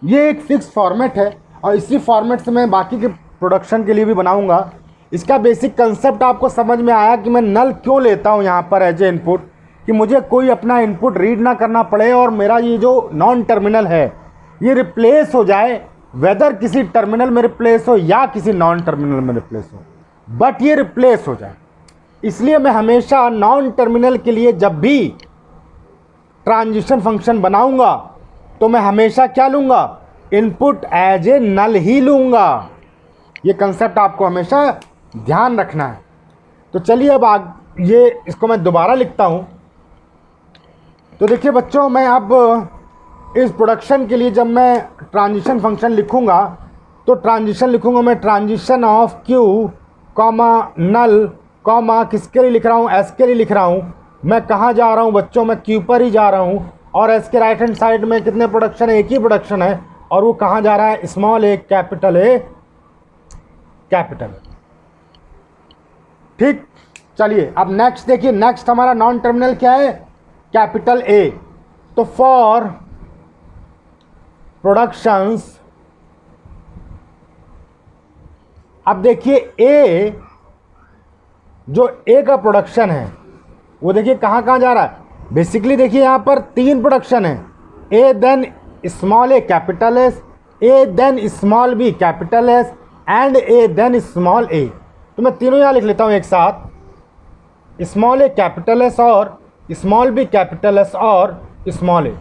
ये एक फिक्स फॉर्मेट है और इसी फॉर्मेट से मैं बाकी के प्रोडक्शन के लिए भी बनाऊंगा। इसका बेसिक कंसेप्ट आपको समझ में आया कि मैं नल क्यों लेता हूं यहाँ पर एज ए इनपुट, कि मुझे कोई अपना इनपुट रीड ना करना पड़े और मेरा ये जो नॉन टर्मिनल है ये रिप्लेस हो जाए, वेदर किसी टर्मिनल में रिप्लेस हो या किसी नॉन टर्मिनल में रिप्लेस हो, बट ये रिप्लेस हो जाए। इसलिए मैं हमेशा नॉन टर्मिनल के लिए जब भी ट्रांजिशन फंक्शन बनाऊंगा तो मैं हमेशा क्या लूँगा, इनपुट एज ए नल ही लूँगा। ये कंसेप्ट आपको हमेशा ध्यान रखना है। तो चलिए अब ये इसको मैं दोबारा लिखता हूँ। तो देखिए बच्चों, मैं अब इस प्रोडक्शन के लिए जब मैं ट्रांजिशन फंक्शन लिखूँगा तो ट्रांजिशन लिखूँगा मैं transition of Q comma null comma किसके लिए लिख रहा हूँ, एस के लिए लिख रहा हूँ। मैं कहाँ जा रहा हूँ बच्चों, मैं क्यू पर ही जा रहा हूँ, और एस के राइट हैंड साइड में कितने प्रोडक्शन है, एक ही प्रोडक्शन है, और वो कहाँ जा रहा है, small A capital A capital. ठीक, चलिए अब नेक्स्ट देखिए, नेक्स्ट हमारा नॉन टर्मिनल क्या है, कैपिटल ए। तो फॉर प्रोडक्शंस, अब देखिए ए, जो ए का प्रोडक्शन है वो देखिए कहाँ कहाँ जा रहा है। बेसिकली देखिए यहाँ पर 3 प्रोडक्शन है, A then small A capital S, A then small B capital S and A then small A. तो मैं तीनों यहाँ लिख लेता हूँ एक साथ, स्मॉल ए कैपिटल एस और स्मॉल बी कैपिटल एस और स्मॉल ए।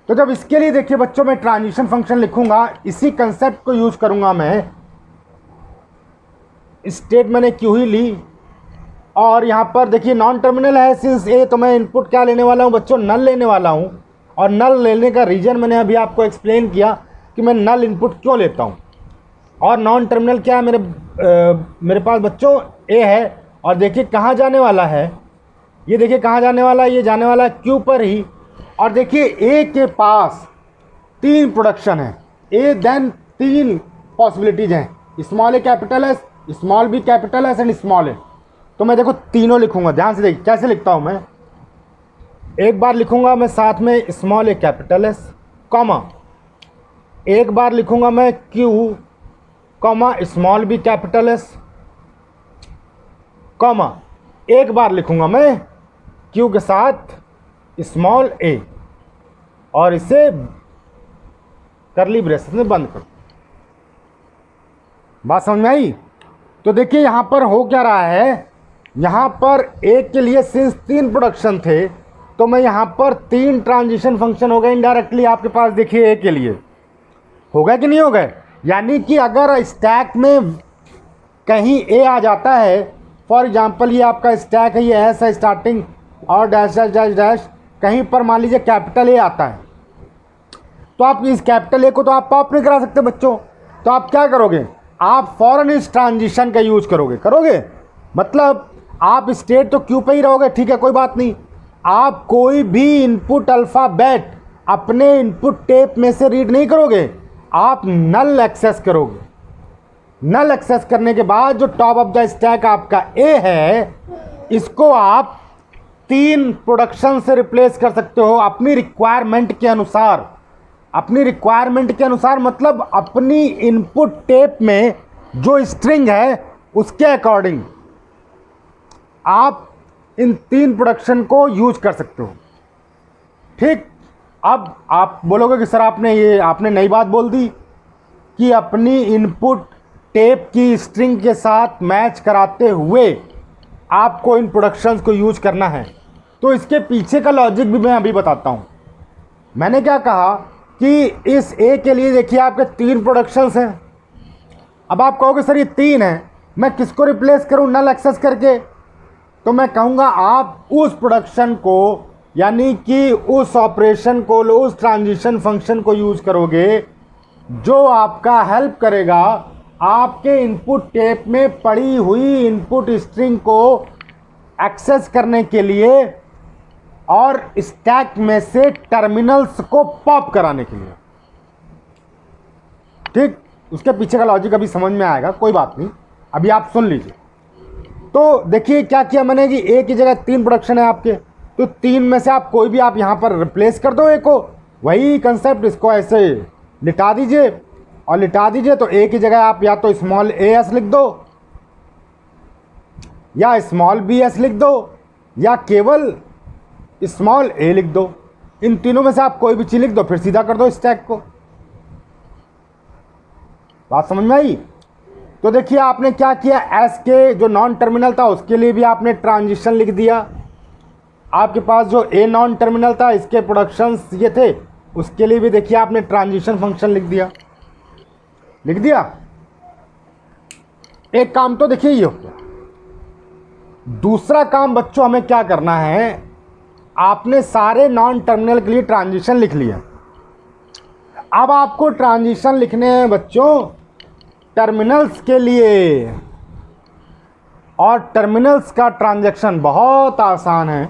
तो जब इसके लिए देखिए बच्चों मैं ट्रांजिशन फंक्शन लिखूंगा, इसी कंसेप्ट को यूज करूंगा मैं। स्टेट मैंने क्यू ही ली, और यहाँ पर देखिए नॉन टर्मिनल है सिंस ए, तो मैं इनपुट क्या लेने वाला हूँ बच्चों, नल लेने वाला हूँ। और नल लेने का रीज़न मैंने अभी आपको एक्सप्लेन किया कि मैं नल इनपुट क्यों लेता हूँ। और नॉन टर्मिनल क्या है मेरे पास बच्चों, ए है, और देखिए कहाँ जाने वाला है, ये देखिए कहाँ जाने वाला है, ये जाने वाला है क्यू पर ही। और देखिए ए के पास 3 प्रोडक्शन है, ए देन 3 पॉसिबिलिटीज हैं, small A capital S, small B capital S and small A. तो मैं देखो तीनों लिखूंगा, ध्यान से देखिए कैसे लिखता हूं मैं। एक बार लिखूंगा मैं साथ में small A capital S comma, एक बार लिखूंगा मैं Q comma small B capital S comma, एक बार लिखूंगा मैं क्यू के साथ स्मॉल ए, और इसे करली ब्रेसेस में बंद कर। बात समझ में आई? तो देखिए यहाँ पर हो क्या रहा है, यहाँ पर ए के लिए सिंस 3 प्रोडक्शन थे तो मैं यहाँ पर 3 ट्रांजिशन फंक्शन हो गए इनडायरेक्टली आपके पास। देखिए ए के लिए हो गए कि नहीं हो गए, यानी कि अगर स्टैक में कहीं ए आ जाता है, फॉर एग्जांपल ये आपका स्टैक है, ये एस है स्टार्टिंग और डैश डैश डैश डैश, कहीं पर मान लीजिए कैपिटल ए आता है, तो आप इस कैपिटल ए को तो आप पॉप नहीं करा सकते बच्चों। तो आप क्या करोगे, आप फौरन इस ट्रांजिशन का यूज करोगे, मतलब आप स्टेट तो क्यू पे ही रहोगे, ठीक है कोई बात नहीं। आप कोई भी इनपुट अल्फ़ाबेट अपने इनपुट टेप में से रीड नहीं करोगे, आप नल एक्सेस करोगे। नल एक्सेस करने के बाद जो टॉप ऑफ द स्टैक आपका ए है, इसको आप 3 प्रोडक्शन से रिप्लेस कर सकते हो अपनी रिक्वायरमेंट के अनुसार। अपनी रिक्वायरमेंट के अनुसार मतलब अपनी इनपुट टेप में जो स्ट्रिंग है उसके अकॉर्डिंग आप इन 3 प्रोडक्शन को यूज कर सकते हो। ठीक, अब आप बोलोगे कि सर आपने नई बात बोल दी कि अपनी इनपुट टेप की स्ट्रिंग के साथ मैच कराते हुए आपको इन प्रोडक्शंस को यूज करना है। तो इसके पीछे का लॉजिक भी मैं अभी बताता हूँ। मैंने क्या कहा कि इस ए के लिए देखिए आपके 3 प्रोडक्शंस हैं। अब आप कहोगे सर ये 3 हैं, मैं किसको रिप्लेस करूँ नल एक्सेस करके? तो मैं कहूँगा आप उस प्रोडक्शन को, यानी कि उस ऑपरेशन को, उस ट्रांजिशन फंक्शन को यूज करोगे जो आपका हेल्प करेगा आपके इनपुट टेप में पड़ी हुई इनपुट स्ट्रिंग को एक्सेस करने के लिए और स्टैक में से टर्मिनल्स को पॉप कराने के लिए। ठीक, उसके पीछे का लॉजिक अभी समझ में आएगा, कोई बात नहीं, अभी आप सुन लीजिए। तो देखिए क्या किया मैंने कि ए की जगह 3 प्रोडक्शन है आपके, तो 3 में से आप कोई भी आप यहां पर रिप्लेस कर दो ए को, वही कंसेप्ट, इसको ऐसे लिटा दीजिए और लिटा दीजिए। तो ए की जगह आप या तो स्मॉल ए एस लिख दो या स्मॉल बी एस लिख दो या केवल स्मॉल ए लिख दो। इन तीनों में से आप कोई भी चीज लिख दो, फिर सीधा कर दो स्टैक को। बात समझ में आई? तो देखिए आपने क्या किया, एस के जो नॉन टर्मिनल था उसके लिए भी आपने ट्रांजिशन लिख दिया। आपके पास जो ए नॉन टर्मिनल था, इसके प्रोडक्शंस ये थे, उसके लिए भी देखिए आपने ट्रांजिशन फंक्शन लिख दिया। एक काम तो देखिए ये हो गया। दूसरा काम बच्चों हमें क्या करना है, आपने सारे नॉन टर्मिनल के लिए ट्रांजिशन लिख लिया। अब आपको ट्रांजिशन लिखने हैं बच्चों टर्मिनल्स के लिए, और टर्मिनल्स का ट्रांजैक्शन बहुत आसान है।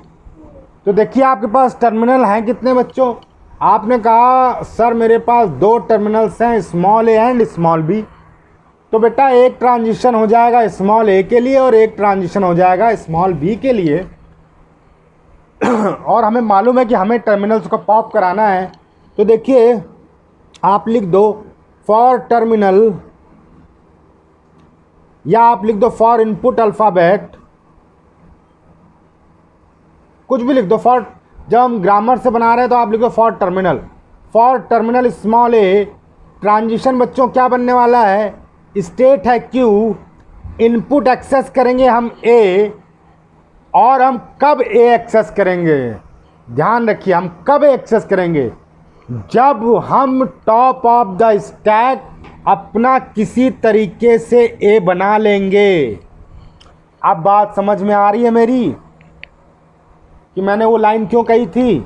तो देखिए आपके पास टर्मिनल हैं कितने बच्चों? आपने कहा सर मेरे पास 2 टर्मिनल्स हैं, small A and small B. तो बेटा एक ट्रांजिशन हो जाएगा स्मॉल ए के लिए और एक ट्रांजिशन हो जाएगा स्मॉल बी के लिए। और हमें मालूम है कि हमें टर्मिनल्स को पॉप कराना है। तो देखिए आप लिख दो फॉर टर्मिनल, या आप लिख दो फॉर इनपुट अल्फ़ाबेट, कुछ भी लिख दो। फॉर, जब हम ग्रामर से बना रहे हैं तो आप लिख दो for terminal small A. Transition बच्चों क्या बनने वाला है, स्टेट है क्यू, इनपुट एक्सेस करेंगे हम ए, और हम कब ए एक्सेस करेंगे, ध्यान रखिए हम कब एक्सेस करेंगे, जब हम टॉप ऑफ द स्टैक अपना किसी तरीके से ए बना लेंगे। अब बात समझ में आ रही है मेरी कि मैंने वो लाइन क्यों कही थी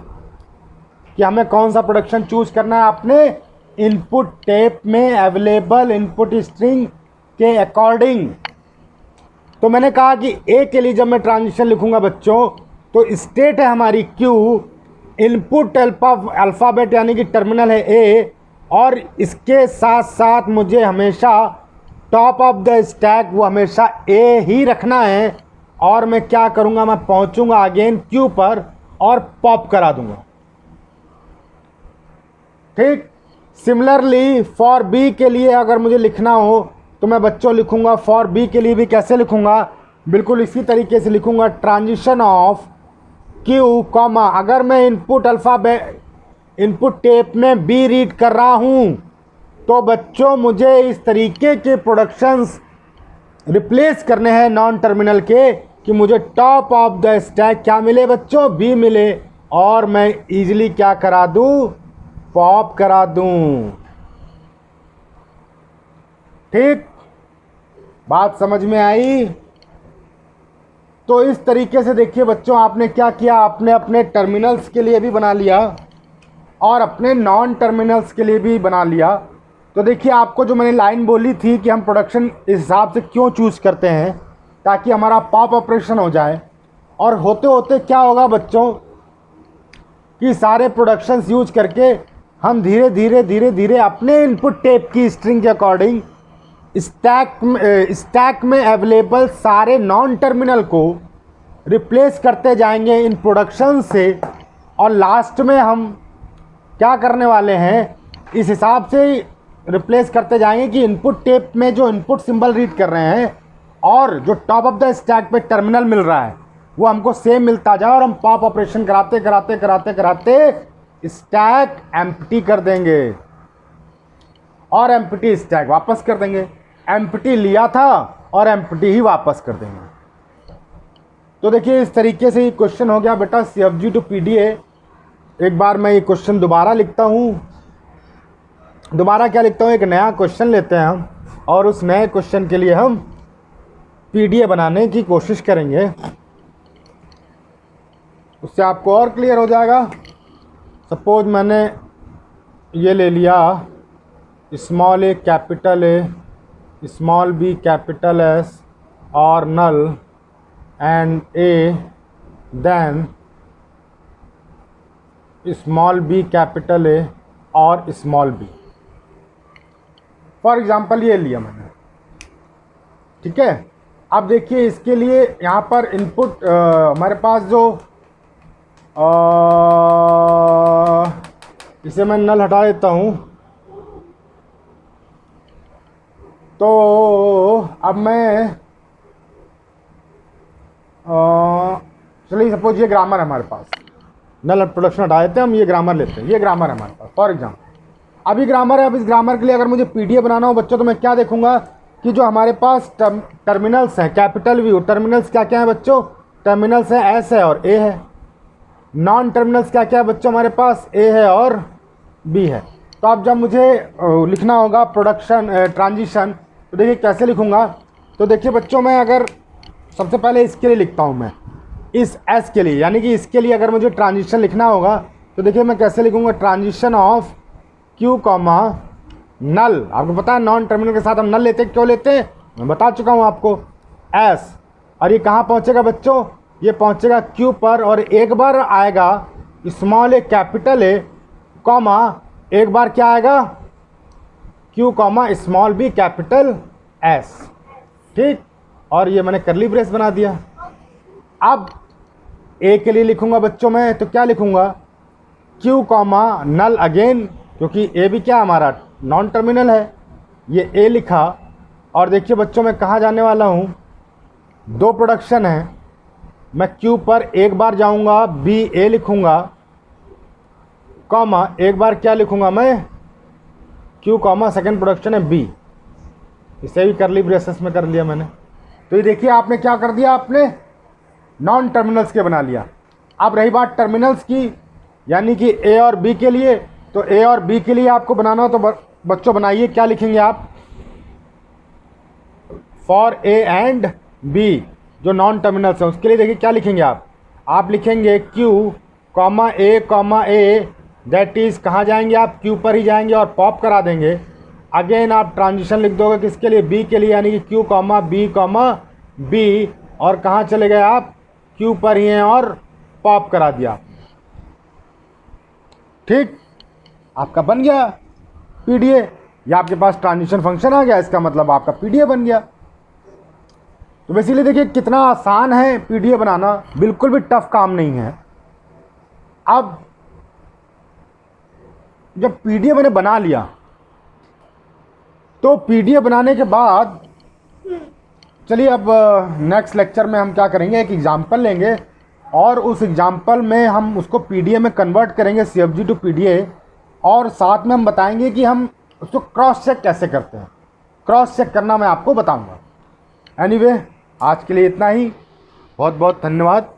कि हमें कौन सा प्रोडक्शन चूज करना है अपने इनपुट टेप में अवेलेबल इनपुट स्ट्रिंग के अकॉर्डिंग। तो मैंने कहा कि ए के लिए जब मैं ट्रांजिशन लिखूंगा बच्चों, तो स्टेट है हमारी क्यू, इनपुट अल्फ़ाबेट यानी कि टर्मिनल है ए, और इसके साथ साथ मुझे हमेशा टॉप ऑफ द स्टैक वो हमेशा ए ही रखना है। और मैं क्या करूंगा, मैं पहुंचूंगा अगेन क्यू पर और पॉप करा दूंगा। ठीक, सिमिलरली फॉर बी के लिए अगर मुझे लिखना हो तो मैं बच्चों लिखूंगा फॉर बी के लिए भी कैसे लिखूंगा, बिल्कुल इसी तरीके से लिखूंगा, ट्रांजिशन ऑफ क्यू कॉमा, अगर मैं इनपुट टेप में बी रीड कर रहा हूं तो बच्चों मुझे इस तरीके के प्रोडक्शंस रिप्लेस करने हैं नॉन टर्मिनल के कि मुझे टॉप ऑफ द स्टैक क्या मिले बच्चों, बी मिले, और मैं इजीली क्या करा दूं, पॉप करा दूं। ठीक, बात समझ में आई? तो इस तरीके से देखिए बच्चों आपने क्या किया, आपने अपने टर्मिनल्स के लिए भी बना लिया और अपने नॉन टर्मिनल्स के लिए भी बना लिया। तो देखिए आपको जो मैंने लाइन बोली थी कि हम प्रोडक्शन इस हिसाब से क्यों चूज़ करते हैं, ताकि हमारा पॉप ऑपरेशन हो जाए। और होते होते क्या होगा बच्चों कि सारे प्रोडक्शंस यूज करके हम धीरे धीरे अपने इनपुट टेप की स्ट्रिंग के अकॉर्डिंग स्टैक में अवेलेबल सारे नॉन टर्मिनल को रिप्लेस करते जाएंगे इन प्रोडक्शन से। और लास्ट में हम क्या करने वाले हैं, इस हिसाब से रिप्लेस करते जाएंगे कि इनपुट टेप में जो इनपुट सिंबल रीड कर रहे हैं और जो टॉप ऑफ द स्टैक पे टर्मिनल मिल रहा है वो हमको सेम मिलता जाए, और हम पॉप ऑपरेशन कराते स्टैक एम्प्टी कर देंगे और एम्प्टी स्टैक वापस कर देंगे। एम्प्टी लिया था और एम्प्टी ही वापस कर देंगे। तो देखिए इस तरीके से ये क्वेश्चन हो गया बेटा CFG टू PDA। एक बार मैं ये क्वेश्चन दोबारा लिखता हूँ। दोबारा क्या लिखता हूँ, एक नया क्वेश्चन लेते हैं हम और उस नए क्वेश्चन के लिए हम PDA बनाने की कोशिश करेंगे, उससे आपको और क्लियर हो जाएगा। सपोज मैंने ये ले लिया small a capital A small b capital S और null and A then small b capital A और स्मॉल b। फॉर एग्जांपल ये लिया मैंने, ठीक है। अब देखिए इसके लिए यहाँ पर इनपुट हमारे पास जो इसे मैं नल हटा देता हूँ। तो अब मैं चलिए सपोज ये ग्रामर है हमारे पास, नल प्रोडक्शन हटा देते हैं हम, ये ग्रामर लेते हैं, ये ग्रामर है हमारे पास फॉर एग्जाम्पल। अब ये ग्रामर है। अब इस ग्रामर के लिए अगर मुझे PDA बनाना हो बच्चों तो मैं क्या देखूंगा कि जो हमारे पास टर्मिनल्स हैं कैपिटल व्यू, टर्मिनल्स क्या क्या है बच्चों, टर्मिनल्स है S है और A है। नॉन टर्मिनल्स क्या क्या है बच्चों हमारे पास, A है और B है। तो अब जब मुझे लिखना होगा प्रोडक्शन ट्रांजिशन, तो देखिए कैसे लिखूंगा। तो देखिए बच्चों मैं अगर सबसे पहले इसके लिए लिखता हूँ, मैं इस S के लिए, यानी कि इसके लिए अगर मुझे ट्रांजिशन लिखना होगा तो देखिए मैं कैसे लिखूंगा, ट्रांजिशन ऑफ Q कॉमा नल। आपको पता है नॉन टर्मिनल के साथ हम नल लेते हैं, क्यों लेते हैं मैं बता चुका हूँ आपको, S। और ये कहाँ पहुँचेगा बच्चों, ये पहुँचेगा Q पर और एक बार आएगा small a capital A comma एक बार क्या आएगा Q comma small b capital S, ठीक। और ये मैंने करली ब्रेस बना दिया। अब A के लिए लिखूंगा बच्चों मैं, तो क्या लिखूंगा Q कॉमा नल अगेन, क्योंकि A भी क्या हमारा नॉन टर्मिनल है, ये A लिखा। और देखिए बच्चों मैं कहाँ जाने वाला हूँ, दो प्रोडक्शन है, मैं Q पर एक बार जाऊँगा B A लिखूँगा कॉमा एक बार क्या लिखूँगा मैं Q कॉमा सेकेंड प्रोडक्शन है B। इसे भी करली ब्रेसेस में कर लिया मैंने। तो ये देखिए आपने क्या कर दिया, आपने नॉन टर्मिनल्स के बना लिया। अब रही बात टर्मिनल्स की, यानी कि A और B के लिए, तो A और B के लिए आपको बनाना हो तो बच्चों बनाइए, क्या लिखेंगे आप, फॉर A एंड B जो नॉन टर्मिनल्स हैं उसके लिए देखिए क्या लिखेंगे आप लिखेंगे Q comma A that is कहाँ जाएंगे आप, Q पर ही जाएंगे और पॉप करा देंगे। अगेन आप ट्रांजिशन लिख दोगे किसके लिए, B के लिए, यानी कि Q कॉमा B और कहाँ चले गए आप, Q पर ही हैं और पॉप करा दिया, ठीक। आपका बन गया PDA, या आपके पास ट्रांजिशन फंक्शन आ गया, इसका मतलब आपका PDA बन गया। तो बेसिकली देखिए कितना आसान है PDA बनाना, बिल्कुल भी टफ काम नहीं है। अब जब PDA मैंने बना लिया तो PDA बनाने के बाद चलिए अब नेक्स्ट लेक्चर में हम क्या करेंगे, एक एग्जांपल लेंगे और उस एग्जांपल में हम उसको PDA में कन्वर्ट करेंगे CFG टू PDA, और साथ में हम बताएंगे कि हम उसको क्रॉस चेक कैसे करते हैं। क्रॉस चेक करना मैं आपको बताऊंगा। एनीवे आज के लिए इतना ही, बहुत बहुत धन्यवाद।